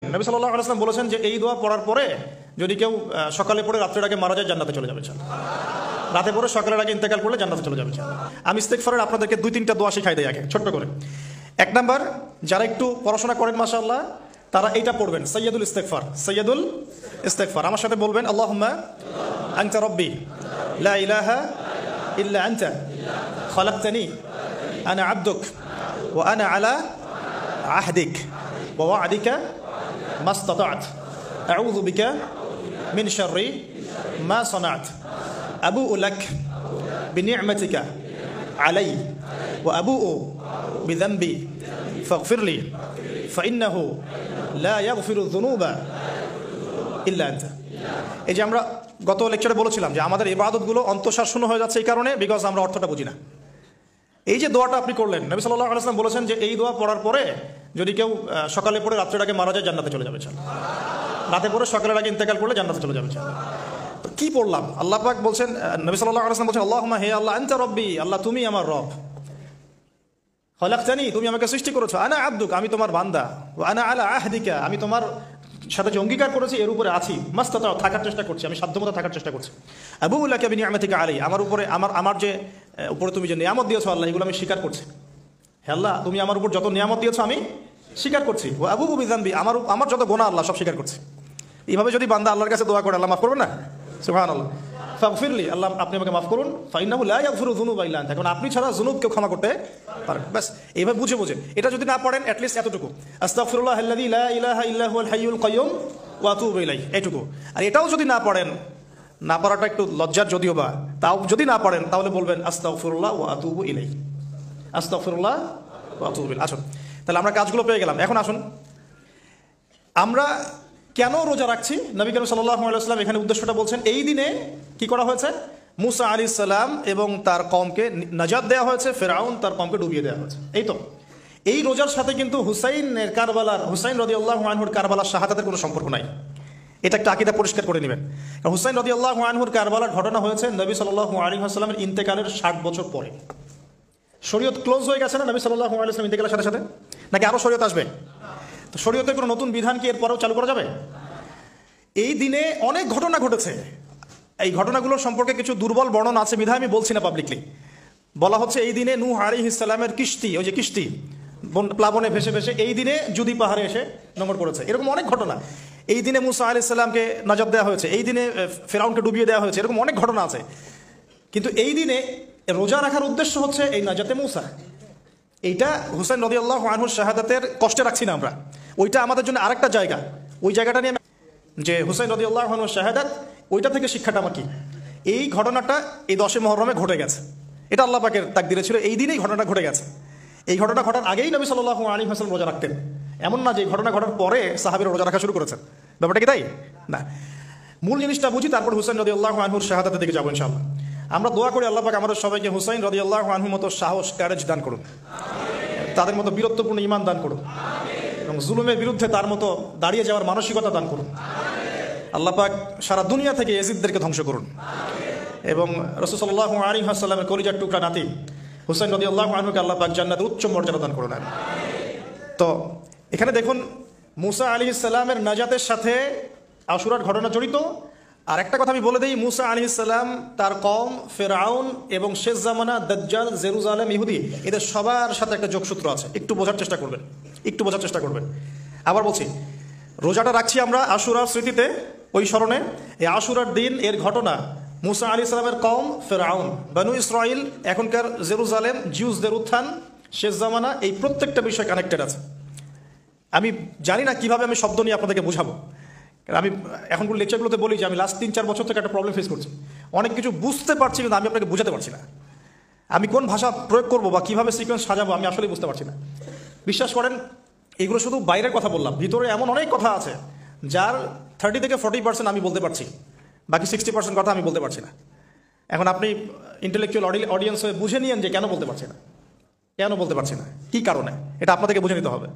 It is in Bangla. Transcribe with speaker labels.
Speaker 1: নবী সাল্লাল্লাহু আলাইহি ওয়াসাল্লাম বলেছেন যে এই দোয়া পড়ার পরে যদি কেউ সকালে পড়ে রাত্রের আগে মারা যায় জান্নাতে চলে যাবে। রাতে পড়ে সকালের আগে ইন্তেকাল করলে জান্নাতে চলে যাবে। আমি ইস্তেগফারের আপনাদেরকে 2-3টা দোয়া শিখাই দেই আগে ছোট্ট করে। এক নাম্বার, যারা একটু পড়াশোনা করেন মাশাআল্লাহ তারা এইটা পড়বেন, সাইয়্যিদুল ইস্তেগফার। সাইয়্যিদুল ইস্তেগফার আমার সাথে বলবেন, আল্লাহুম্মা আনতা রাব্বি লা ইলাহা ইল্লা আনতা খালাকতানি আনা আবদুক ওয়া আনা আলা আহদিক ওয়া ওয়া'দিকা মাস্তাতা'ত আউযু বিকা মিন শাররি মা সানা'ত আবু'ু লাক বিনি'মাতিকা আলাই ওয়া আবু'ু বিযানবি ফাগফিরলি ফাইন্নাহু লা ইয়াগফিরু যুনুবা ইল্লা আনতা। এই যে আমরা গত লেকচারে বলেছিলাম যে আমাদের ইবাদতগুলো অন্তঃসার শূন্য হয়ে যাচ্ছে এই কারণে, বিকজ আমরা অর্থটা বুঝি না। এই যে দোয়াটা আপনি করলেন, নবী সাল্লাল্লাহু আলাইহি ওয়াসাল্লাম বলেছেন যে এই দোয়া পড়ার পরে যদি কেউ সকালে পড়ে রাত্রের আগে মারা যায় জান্নাতে চলে যাবে। রাতে পড়ে সকালের আগে ইন্তেকাল করলে জান্নাতে চলে যাবে। তো কি পড়লাম? আল্লাহ পাক বলছেন, নবী সাল্লাল্লাহু আলাইহি ওয়াসাল্লাম বলছেন, আল্লাহুম্মা হে আল্লাহ আনতা রাব্বি, আল্লাহ তুমি আমার রব, খালাকতানি তুমি আমাকে সৃষ্টি করেছো, আনা আবদুক আমি তোমার বান্দা, ওয়া আনা আলা আহদিকা আমি তোমার সাথে যে অঙ্গীকার করেছি এর উপরে আছি, মাস্তাতাও থাকার চেষ্টা করছি, আমি সাধ্যমতো থাকার চেষ্টা করছি, আবু'ু লাকা বিনি'মাতিকা আলাই আমার উপরে আমার যে উপরে তুমি যে নিয়ামত দিয়েছো আল্লাহ এগুলো আমি স্বীকার করছি। হে আল্লাহ তুমি আমার উপর যত নিয়ামত দিয়েছো আমি স্বীকার করছি, ও আবু'ু বিযানবি আমার যত গুনাহ আল্লাহ সব স্বীকার করছি। এইভাবে যদি বান্দা আল্লাহর কাছে দোয়া করে আল্লাহ মাফ করবেন না? সুবহানাল্লাহ। ফাগফিরলি আল্লাহ আপনি আমাকে মাফ করুন, ফাইন্নাহু লা ইয়াগফিরু যুনুবা ইল্লা আনতা, কারণ আপনি ছাড়া যুনুব কেউ ক্ষমা করতে পারেন। ব্যাস এইভাবে বুঝে বুঝে এটা যদি না পড়েন অ্যাটলিস্ট এতটুকু, আস্তাগফিরুল্লাহাল্লাযী লা ইলাহা ইল্লা হুয়াল হাইয়ুল কাইয়্যুম ওয়া আতুবু ইলাইহি, এইটুকু। আর এটাও যদি না পড়েন, না পড়াটা একটু লজ্জার যদিও বা, তাও যদি না পড়েন তাহলে বলবেন আস্তাগফিরুল্লাহ ওয়া আতুবু ইলাইহি, আস্তাগফিরুল্লাহ ওয়া আতুবু ইলাইহি। আসুন তাহলে আমরা কাজগুলো পেয়ে গেলাম। এখন আসুন আমরা কেন রোজা রাখছি? নবী করিম সাল্লাল্লাহু আলাইহি ওয়াসাল্লাম এখানে উদ্দেশ্যটা বলছেন। এই দিনে কি করা হয়েছে? মুসা আলাইহিস সালাম এবং তার কওমকে নাজাত দেওয়া হয়েছে, ফিরআউন তার কওমকে ডুবিয়ে দেওয়া হয়েছে। এই তো এই রোজার সাথে কিন্তু হুসাইন রাদিয়াল্লাহু আনহুর কারবালার শাহাদাতের কোনো সম্পর্ক নাই। এটা একটা আকীদা পরিষ্কার করে নেবেন। হুসাইন রাদিয়াল্লাহু আনহুর কারবালার ঘটনা হয়েছে নবী সাল্লাল্লাহু আলাইহি ওয়াসাল্লামের ইন্তেকালের 60 বছর পরে। শরীয়ত ক্লোজ হয়ে গেছে না নবী সাল্লাল্লাহু আলাইহি ওয়াসাল্লাম ইন্তেকালের সাথে সাথে, নাকি আরো শরীয়ত আসবে? তো শরীয়তের কোনো নতুন বিধান কি এরপরেও চালু করা যাবে? এই দিনে অনেক ঘটনা ঘটেছে, এই ঘটনাগুলোর সম্পর্কে কিছু দুর্বল বর্ণনা আছে বিধায় আমি বলছি না পাবলিকলি। বলা হচ্ছে এই দিনে নূহ আলাইহিস সালামের কিস্তি, ওই যে কিস্তি প্লাবনে ভেসে ভেসে এই দিনে জুদি পাহাড়ে এসে নোঙর পড়েছে, এরকম অনেক ঘটনা। এই দিনে মুসা আলাইহিস সালামকে নাজাত দেওয়া হয়েছে, এই দিনে ফিরআউনকে ডুবিয়ে দেওয়া হয়েছে, এরকম অনেক ঘটনা আছে। কিন্তু এই দিনে রোজা রাখার উদ্দেশ্য হচ্ছে এই নাজাতে মুসা। এইটা হুসাইন রাদিয়াল্লাহু আনহুর শাহাদাতের কষ্টে রাখছি না আমরা, ওইটা আমাদের জন্য আরেকটা জায়গা। ওই জায়গাটা নিয়ে যে হুসাইন রাদিয়াল্লাহু আনহুর শাহাদাত, ওইটা থেকে শিক্ষাটা আমার কি? এই ঘটনাটা এই 10 মুহররমে ঘটে গেছে, এটা আল্লাহ পাকের তাকদিরে ছিল, এই দিনেই ঘটনাটা ঘটে গেছে। এই ঘটনা ঘটার আগেই নবী সাল্লাল্লাহু আলাইহি ওয়াসাল্লাম রোজা রাখতেন, এমন না যে ঘটনা ঘটার পরে সাহাবীরা রোজা রাখা শুরু করেছেন। ব্যাপারটা কি তাই না? মূল জিনিসটা বুঝি, তারপর হুসাইন রাদিয়াল্লাহু আনহুর শাহাদাতের দিকে যাবো ইনশাআল্লাহ। আমরা দোয়া করি আল্লাহ পাক আমাদের সবাইকে হুসাইন রাদিয়াল্লাহু আনহুর মতো সাহস, কারেজ দান করুন, তাদের মতো বীরত্বপূর্ণ ঈমান দান করুন, এবং জুলুমের বিরুদ্ধে তার মতো দাঁড়িয়ে যাওয়ার মানসিকতা দান করুন। আল্লাহ পাক সারা দুনিয়া থেকে ইয়াজিদদেরকে ধ্বংস করুন, এবং রাসূল সাল্লাল্লাহু আলাইহি ওয়াসাল্লামের কলিজার টুকরা নাতি হুসাইন রাদিয়াল্লাহু আনহুকে আল্লাহ পাক জান্নাতের উচ্চ মর্যাদা দান করুন। তো এখানে দেখুন মুসা আলাইহিস সালামের নাজাতের সাথে আশুরার ঘটনা জড়িত। আর একটা কথা আমি বলে দিই, মুসা আলাইহিস সালাম, তার কওম, ফিরআউন এবং শেষ জামানা দাজ্জাল, জেরুজালেম, ইহুদি, এদের সবার সাথে একটা যোগসূত্র আছে। একটু বোঝার চেষ্টা করবেন, একটু বোঝার চেষ্টা করবেন। আবার বলছি, রোজাটা রাখছি আমরা আশুরার স্মৃতিতে, ওই স্মরণে। এই আশুরার দিন এর ঘটনা, মুসা আলাইহিস সালামের কওম, ফিরআউন, বনু ইসরাইল, এখনকার জেরুজালেম, জিউসদের উত্থান, শেষ জামানা, এই প্রত্যেকটা বিষয় কানেক্টেড আছে। আমি জানি না কিভাবে আমি শব্দ নিয়ে আপনাদেরকে বুঝাবো। আমি এখনগুলো লেকচারগুলোতে বলি যে আমি লাস্ট 3-4 বছর থেকে একটা প্রবলেম ফেস করছি, অনেক কিছু বুঝতে পারছি কিন্তু আমি আপনাকে বুঝাতে পারছি না। আমি কোন ভাষা প্রয়োগ করবো বা কীভাবে সিকোয়েন্স সাজাবো আমি আসলেই বুঝতে পারছি না। বিশ্বাস করেন, এগুলো শুধু বাইরের কথা বললাম, ভিতরে এমন অনেক কথা আছে যার 30 থেকে 40% আমি বলতে পারছি, বাকি 60% কথা আমি বলতে পারছি না। এখন আপনি ইন্টেলেকচুয়াল অডিয়েন্স হয়ে বুঝে নিয়েন যে কেন বলতে পারছি না, কেন বলতে পারছি না, কী কারণে, এটা আপনাদেরকে বুঝে নিতে হবে।